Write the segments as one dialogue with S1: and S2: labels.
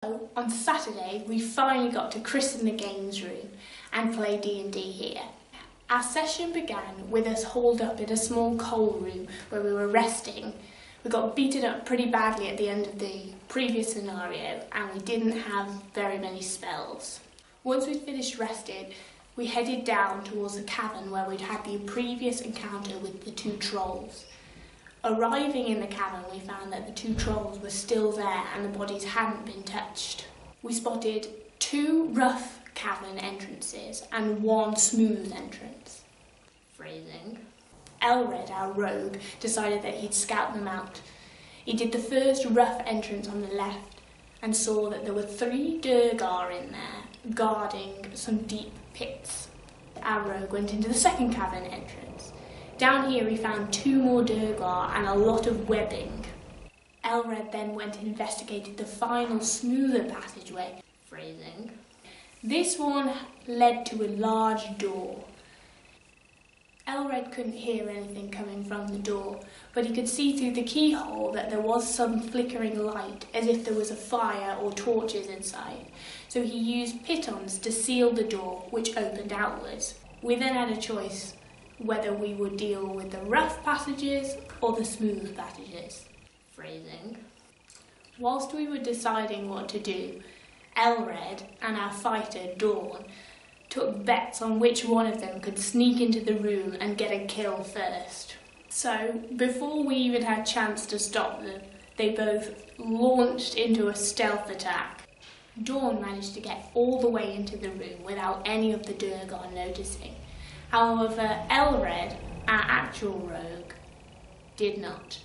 S1: So, on Saturday, we finally got to christen the games room and play D&D here. Our session began with us holed up in a small coal room where we were resting. We got beaten up pretty badly at the end of the previous scenario and we didn't have very many spells. Once we'd finished resting, we headed down towards the cavern where we'd had the previous encounter with the two trolls. Arriving in the cavern, we found that the two trolls were still there and the bodies hadn't been touched. We spotted two rough cavern entrances and one smooth entrance. Phrasing. Elred, our rogue, decided that he'd scout them out. He did the first rough entrance on the left and saw that there were 3 Durgar in there, guarding some deep pits. Our rogue went into the second cavern entrance. Down here we found 2 more Durgar and a lot of webbing. Elred then went and investigated the final smoother passageway. Phrasing. This one led to a large door. Elred couldn't hear anything coming from the door, but he could see through the keyhole that there was some flickering light, as if there was a fire or torches inside. So he used pitons to seal the door, which opened outwards. We then had a choice whether we would deal with the rough passages or the smooth passages. Phrasing. Whilst we were deciding what to do, Elred and our fighter, Dawn, took bets on which one of them could sneak into the room and get a kill first. So, before we even had a chance to stop them, they both launched into a stealth attack. Dawn managed to get all the way into the room without any of the Durgar noticing. However, Elred, our actual rogue, did not.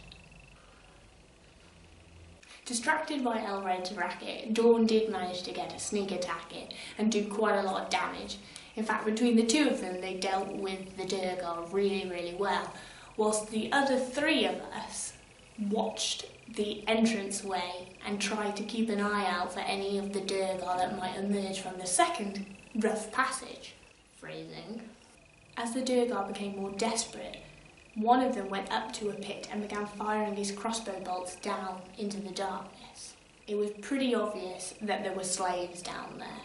S1: Distracted by Elred's racket, Dawn did manage to get a sneak attack in and do quite a lot of damage. In fact, between the two of them, they dealt with the Durgar really well, whilst the other 3 of us watched the entranceway and tried to keep an eye out for any of the Durgar that might emerge from the second rough passage. Phrasing. As the Durgar became more desperate, one of them went up to a pit and began firing his crossbow bolts down into the darkness. It was pretty obvious that there were slaves down there.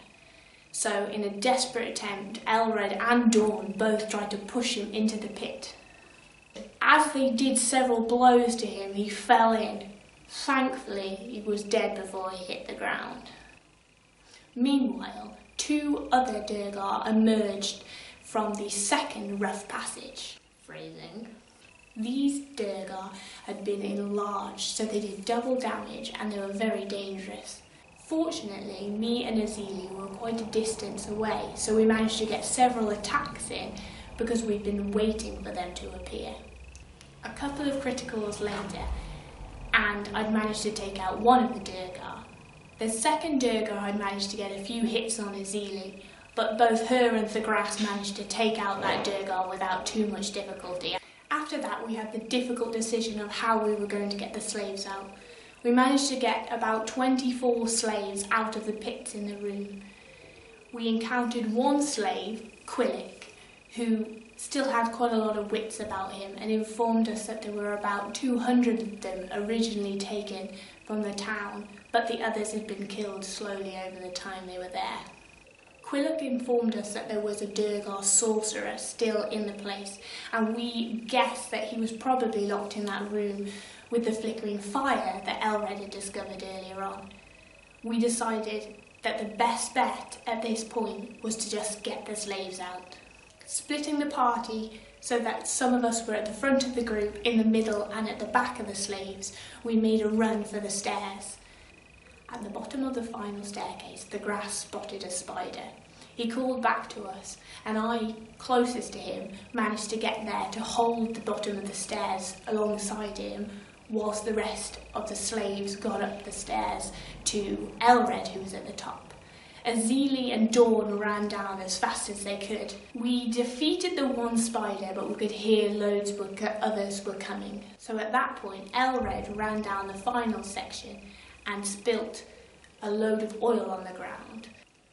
S1: So, in a desperate attempt, Elred and Dawn both tried to push him into the pit. As they did several blows to him, he fell in. Thankfully, he was dead before he hit the ground. Meanwhile, 2 other Durgar emerged from the second rough passage. Phrasing. These Durgar had been enlarged, so they did double damage and they were very dangerous. Fortunately, me and Azili were quite a distance away, so we managed to get several attacks in because we'd been waiting for them to appear. A couple of criticals later, and I'd managed to take out one of the Durgar. The second Durgar had managed to get a few hits on Azili, but both her and Thagras managed to take out that Durgar without too much difficulty. After that, we had the difficult decision of how we were going to get the slaves out. We managed to get about 24 slaves out of the pits in the room. We encountered one slave, Quillick, who still had quite a lot of wits about him and informed us that there were about 200 of them originally taken from the town, but the others had been killed slowly over the time they were there. Quillick informed us that there was a Durgar sorcerer still in the place, and we guessed that he was probably locked in that room with the flickering fire that Elred had discovered earlier on. We decided that the best bet at this point was to just get the slaves out. Splitting the party so that some of us were at the front of the group, in the middle and at the back of the slaves, we made a run for the stairs. At the bottom of the final staircase, the grass spotted a spider. He called back to us, and I, closest to him, managed to get there to hold the bottom of the stairs alongside him, whilst the rest of the slaves got up the stairs to Elred, who was at the top. Azili and Dawn ran down as fast as they could. We defeated the one spider, but we could hear loads of others were coming. So at that point, Elred ran down the final section and spilt a load of oil on the ground.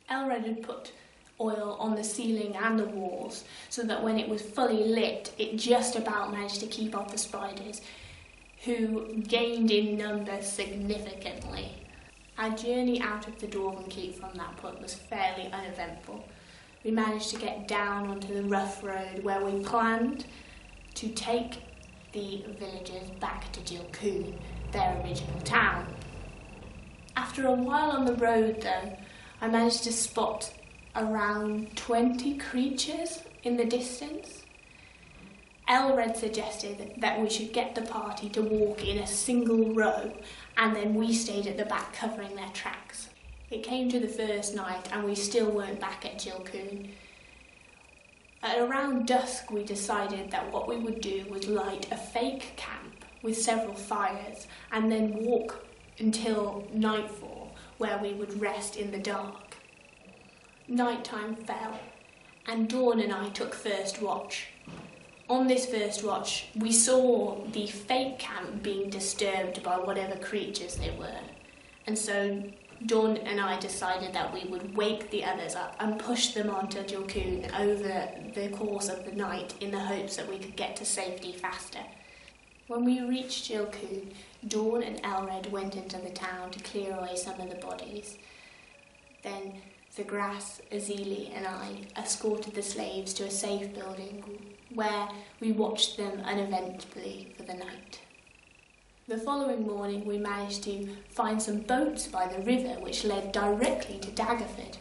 S1: Elred had put oil on the ceiling and the walls so that when it was fully lit, it just about managed to keep off the spiders, who gained in numbers significantly. Our journey out of the Dwarven Keep from that point was fairly uneventful. We managed to get down onto the rough road where we planned to take the villagers back to Jilcoon, their original town. After a while on the road though, I managed to spot around 20 creatures in the distance. Elred suggested that we should get the party to walk in a single row, and then we stayed at the back covering their tracks. It came to the first night and we still weren't back at Jilcoon. At around dusk we decided that what we would do was light a fake camp with several fires and then walk until nightfall, where we would rest in the dark. Nighttime fell and Dawn and I took first watch. On this first watch, we saw the fake camp being disturbed by whatever creatures they were. And so Dawn and I decided that we would wake the others up and push them onto Jilcoon over the course of the night in the hopes that we could get to safety faster. When we reached Jilcoon, Dawn and Elred went into the town to clear away some of the bodies. Then Zagras, Azili and I escorted the slaves to a safe building where we watched them uneventfully for the night. The following morning we managed to find some boats by the river which led directly to Daggerford.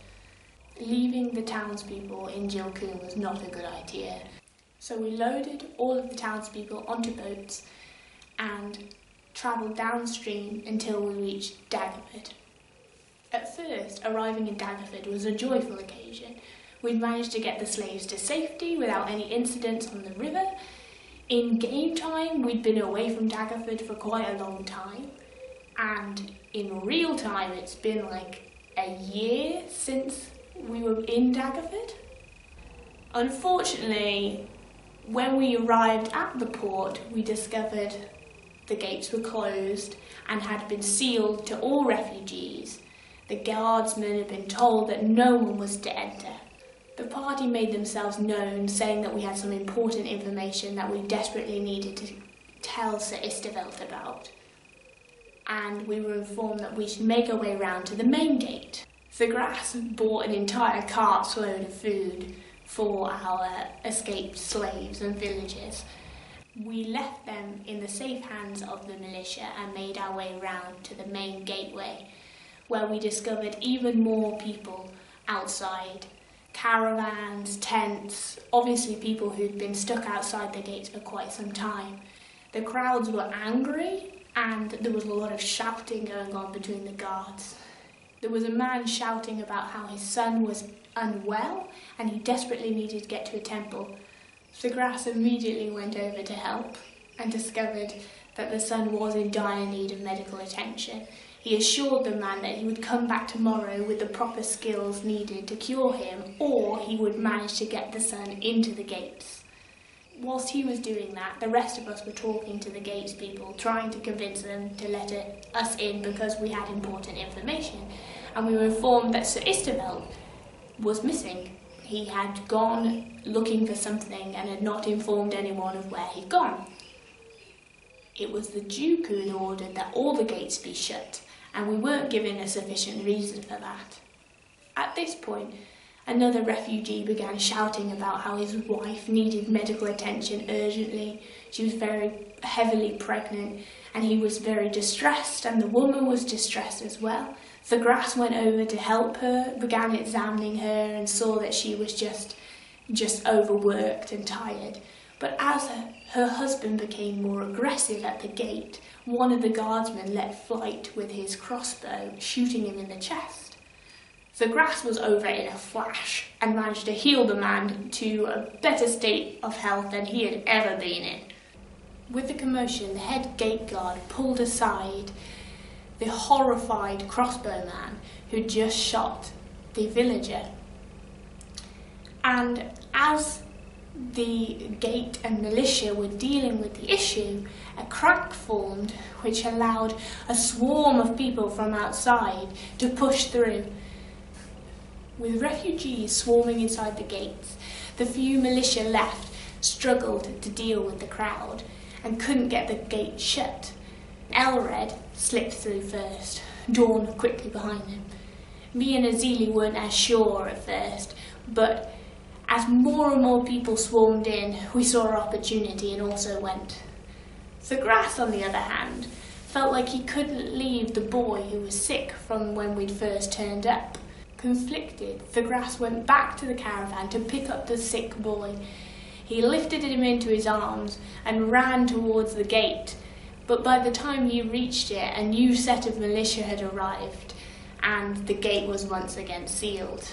S1: Leaving the townspeople in Jilcoon was not a good idea, so we loaded all of the townspeople onto boats and travelled downstream until we reached Daggerford. At first, arriving in Daggerford was a joyful occasion. We'd managed to get the slaves to safety without any incidents on the river. In game time, we'd been away from Daggerford for quite a long time, and in real time, it's been like a year since we were in Daggerford. Unfortunately, when we arrived at the port, we discovered the gates were closed and had been sealed to all refugees. The guardsmen had been told that no one was to enter. The party made themselves known, saying that we had some important information that we desperately needed to tell Sir Istevelt about. And we were informed that we should make our way round to the main gate. Zagras bought an entire cart's load of food for our escaped slaves and villagers. We left them in the safe hands of the militia and made our way round to the main gateway, where we discovered even more people outside. Caravans, tents, obviously people who'd been stuck outside the gates for quite some time. The crowds were angry and there was a lot of shouting going on between the guards. There was a man shouting about how his son was unwell and he desperately needed to get to a temple. Zagras immediately went over to help and discovered that the son was in dire need of medical attention. He assured the man that he would come back tomorrow with the proper skills needed to cure him, or he would manage to get the son into the gates. Whilst he was doing that, the rest of us were talking to the gates people, trying to convince them to let us in because we had important information. And we were informed that Sir Istevelt was missing. He had gone looking for something and had not informed anyone of where he'd gone. It was the Duke who had ordered that all the gates be shut, and we weren't given a sufficient reason for that. At this point, another refugee began shouting about how his wife needed medical attention urgently. She was very heavily pregnant, and he was very distressed, and the woman was distressed as well. Zagras went over to help her, began examining her, and saw that she was just overworked and tired. But as her husband became more aggressive at the gate, one of the guardsmen let flight with his crossbow, shooting him in the chest. Zagras was over in a flash and managed to heal the man to a better state of health than he had ever been in. With the commotion, the head gate guard pulled aside the horrified crossbowman who just shot the villager. And as the gate and militia were dealing with the issue, a crack formed which allowed a swarm of people from outside to push through. With refugees swarming inside the gates, the few militia left struggled to deal with the crowd and couldn't get the gate shut. Elred slipped through first, Dawn quickly behind him. Me and Azili weren't as sure at first, but as more and more people swarmed in, we saw our opportunity and also went. The grass, on the other hand, felt like he couldn't leave the boy who was sick from when we'd first turned up. Conflicted, the grass went back to the caravan to pick up the sick boy. He lifted him into his arms and ran towards the gate, but by the time he reached it, a new set of militia had arrived, and the gate was once again sealed.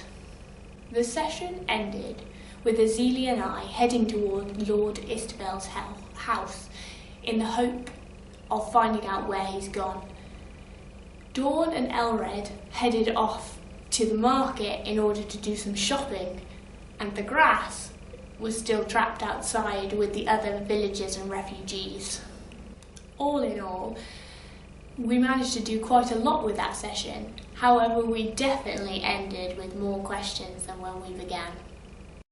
S1: The session ended with Azili and I heading toward Lord Istabel's house in the hope of finding out where he's gone. Dawn and Elred headed off to the market in order to do some shopping, and the grass was still trapped outside with the other villagers and refugees. All in all, we managed to do quite a lot with that session. However, we definitely ended with more questions than when we began.